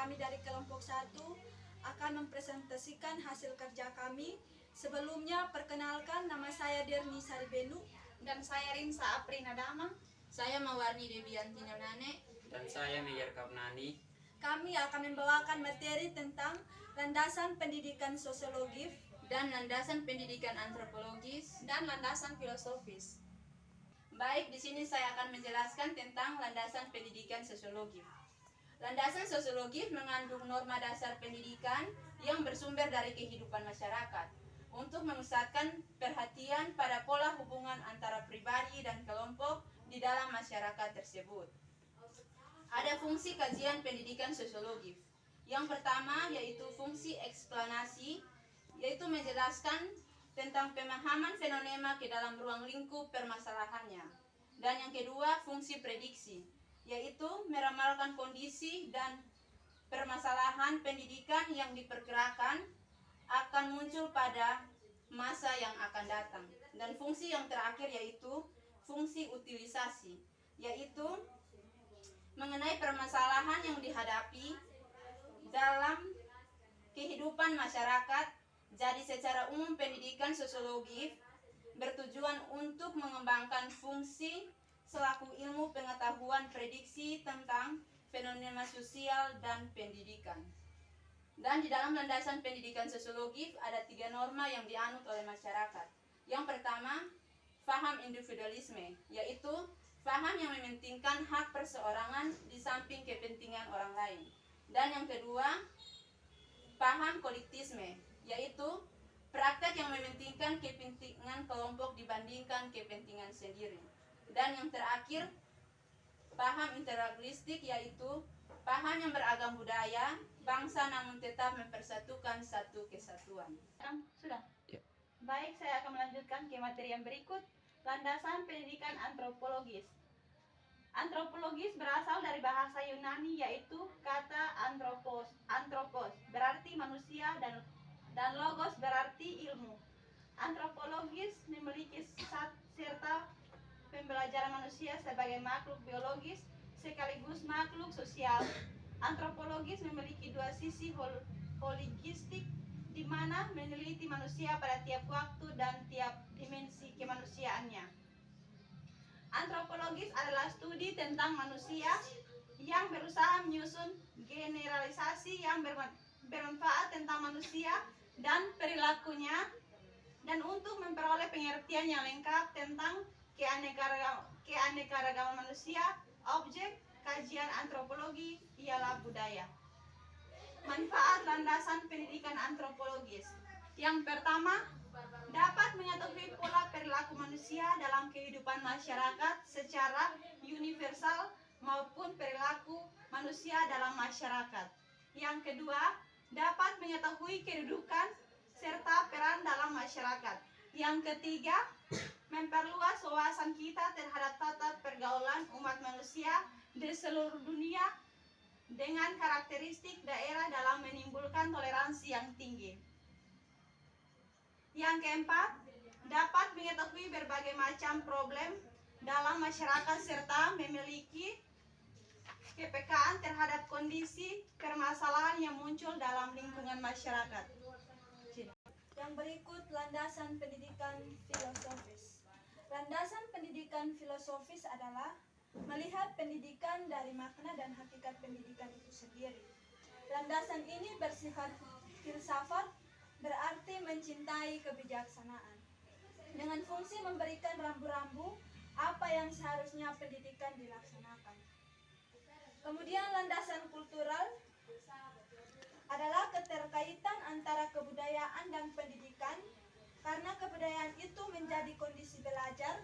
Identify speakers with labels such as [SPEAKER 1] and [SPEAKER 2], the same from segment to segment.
[SPEAKER 1] kami dari kelompok 1 akan mempresentasikan hasil kerja kami. Sebelumnya, perkenalkan, nama saya Derni Saribenu.
[SPEAKER 2] Dan saya Rinsa Aprina Dama.
[SPEAKER 3] Saya Mawarni Devianti Nonane.
[SPEAKER 4] Dan saya Meyer Kaunani.
[SPEAKER 1] Kami akan membawakan materi tentang landasan pendidikan sosiologis
[SPEAKER 3] dan landasan pendidikan antropologis
[SPEAKER 2] dan landasan filosofis.
[SPEAKER 3] Baik, di sini saya akan menjelaskan tentang landasan pendidikan sosiologis. Landasan sosiologis mengandung norma dasar pendidikan yang bersumber dari kehidupan masyarakat untuk memusatkan perhatian pada pola hubungan antara pribadi dan kelompok di dalam masyarakat tersebut. Ada fungsi kajian pendidikan sosiologis. Yang pertama yaitu fungsi eksplanasi, yaitu menjelaskan tentang pemahaman fenomena ke dalam ruang lingkup permasalahannya. Dan yang kedua fungsi prediksi, yaitu meramalkan kondisi dan permasalahan pendidikan yang diperkirakan akan muncul pada masa yang akan datang. Dan fungsi yang terakhir yaitu fungsi utilisasi, yaitu mengenai permasalahan yang dihadapi dalam kehidupan masyarakat. Jadi secara umum pendidikan sosiologis bertujuan untuk mengembangkan fungsi selaku ilmu pengetahuan prediksi tentang fenomena sosial dan pendidikan. Dan di dalam landasan pendidikan sosiologis ada 3 norma yang dianut oleh masyarakat. Yang pertama, faham individualisme, yaitu faham yang mementingkan hak perseorangan di samping kepentingan orang lain. Dan yang kedua, paham kolektisme, yaitu praktek yang mementingkan kepentingan kelompok dibandingkan kepentingan sendiri. Dan yang terakhir, paham integralistik, yaitu paham yang beragam budaya, bangsa namun tetap mempersatukan satu kesatuan.
[SPEAKER 2] Sudah?
[SPEAKER 4] Ya.
[SPEAKER 2] Baik, saya akan melanjutkan ke materi yang berikut, landasan pendidikan antropologis. Antropologis berasal dari bahasa Yunani yaitu kata anthropos berarti manusia dan logos berarti ilmu. Antropologis memiliki serta pembelajaran manusia sebagai makhluk biologis sekaligus makhluk sosial. Antropologis memiliki 2 sisi holistik di mana meneliti manusia pada tiap waktu dan tiap dimensi kemanusiaannya. Antropologis adalah studi tentang manusia yang berusaha menyusun generalisasi yang bermanfaat tentang manusia dan perilakunya, dan untuk memperoleh pengertian yang lengkap tentang keanekaragaman manusia. Objek kajian antropologi ialah budaya. Manfaat landasan pendidikan antropologis. Yang pertama, dapat mengetahui pola perilaku manusia dalam kehidupan masyarakat secara universal maupun perilaku manusia dalam masyarakat. Yang kedua, dapat mengetahui kedudukan serta peran dalam masyarakat. Yang ketiga, memperluas wawasan kita terhadap tata pergaulan umat manusia di seluruh dunia dengan karakteristik daerah dalam menimbulkan toleransi yang tinggi. Yang keempat, dapat mengetahui berbagai macam problem dalam masyarakat serta memiliki kepekaan terhadap kondisi permasalahan yang muncul dalam lingkungan masyarakat.
[SPEAKER 1] Yang berikut landasan pendidikan filosofis. Landasan pendidikan filosofis adalah melihat pendidikan dari makna dan hakikat pendidikan itu sendiri. Landasan ini bersifat filsafat, berarti mencintai kebijaksanaan, dengan fungsi memberikan rambu-rambu apa yang seharusnya pendidikan dilaksanakan. Kemudian landasan kultural adalah keterkaitan antara kebudayaan dan pendidikan, karena kebudayaan itu menjadi kondisi belajar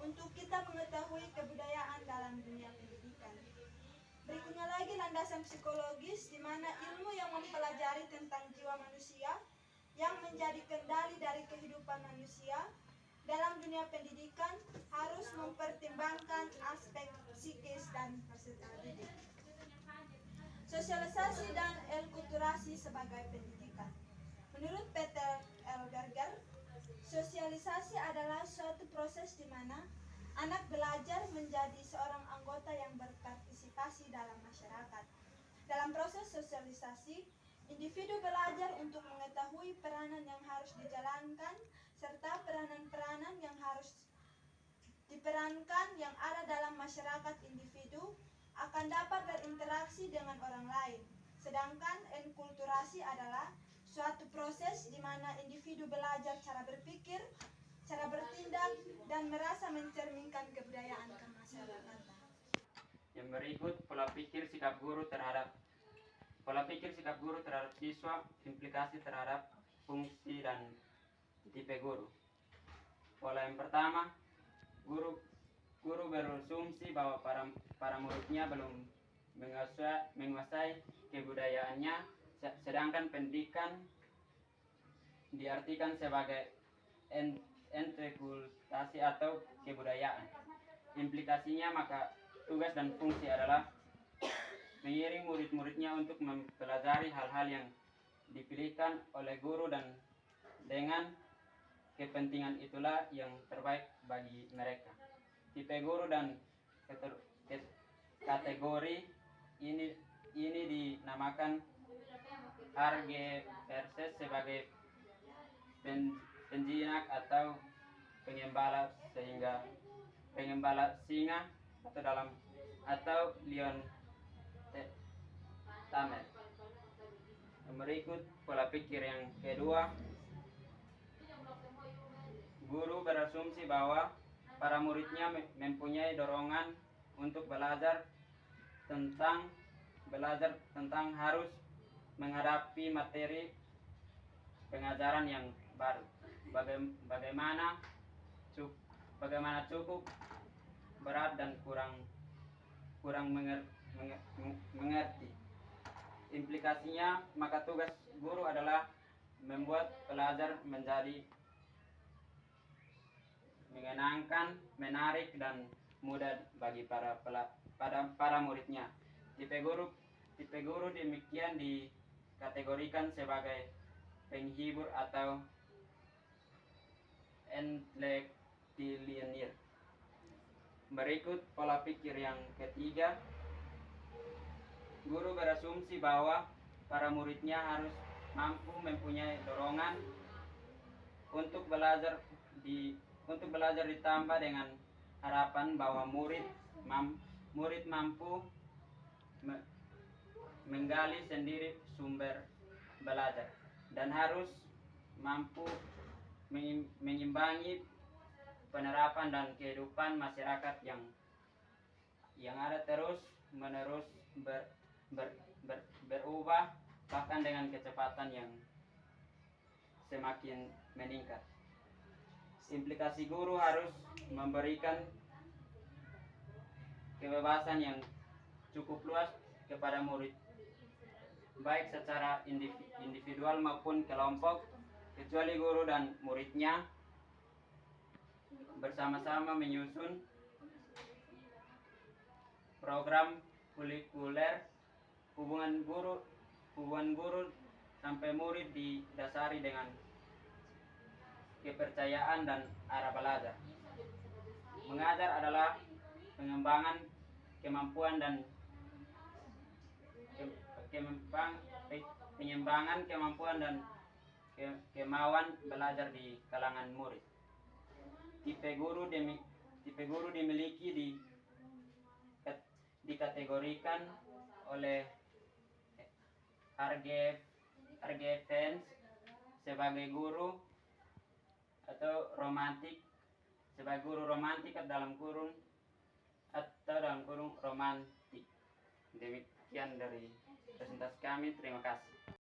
[SPEAKER 1] untuk kita mengetahui kebudayaan dalam dunia pendidikan. Berikutnya lagi landasan psikologis, di mana ilmu yang mempelajari tentang jiwa manusia yang menjadi kendali dari kehidupan manusia dalam dunia pendidikan harus mempertimbangkan aspek psikis dan peserta didik. Sosialisasi dan enkulturasi sebagai pendidikan. Menurut Peter L. Berger, sosialisasi adalah suatu proses di mana anak belajar menjadi seorang anggota yang berpartisipasi dalam masyarakat. Dalam proses sosialisasi, individu belajar untuk mengetahui peranan yang harus dijalankan serta peranan-peranan yang harus diperankan yang ada dalam masyarakat. Individu akan dapat berinteraksi dengan orang lain. Sedangkan enkulturasi adalah suatu proses di mana individu belajar cara berpikir, cara bertindak, dan merasa mencerminkan kebudayaan kemasyarakatan.
[SPEAKER 4] Yang berikut pola pikir sikap guru terhadap siswa, implikasi terhadap fungsi dan tipe guru. Pola yang pertama, guru berasumsi bahwa para muridnya belum menguasai kebudayaannya, sedangkan pendidikan diartikan sebagai integrasi atau kebudayaan. Implikasinya maka tugas dan fungsi adalah mengiring murid-muridnya untuk mempelajari hal-hal yang dipilihkan oleh guru dan dengan kepentingan itulah yang terbaik bagi mereka. Tipe guru dan kategori ini dinamakan RG versus sebagai penjinak atau pengembala singa atau Lion Tamer. Berikut pola pikir yang kedua, guru berasumsi bahwa para muridnya mempunyai dorongan untuk belajar tentang harus menghadapi materi pengajaran yang baru. Bagaimana cukup berat dan kurang mengerti. Implikasinya maka tugas guru adalah membuat pelajar menjadi menyenangkan, menarik, dan mudah bagi para muridnya. Tipe guru demikian dikategorikan sebagai penghibur atau entertainer. Berikut pola pikir yang ketiga, guru berasumsi bahwa para muridnya harus mampu mempunyai dorongan untuk belajar ditambah dengan harapan bahwa murid mampu menggali sendiri sumber belajar dan harus mampu mengimbangi penerapan dan kehidupan masyarakat yang ada terus menerus berubah, bahkan dengan kecepatan yang semakin meningkat. Implikasi guru harus memberikan kebebasan yang cukup luas kepada murid, baik secara individual maupun kelompok, kecuali guru dan muridnya bersama-sama menyusun program kurikuler. Hubungan guru sampai murid didasari dengan kepercayaan dan arah belajar. Mengajar adalah pengembangan kemampuan dan kemauan belajar di kalangan murid. Tipe guru dimiliki dikategorikan oleh RG Fans sebagai guru atau romantik, sebagai guru romantik dalam kurung romantik. Demikian dari presentasi kami, terima kasih.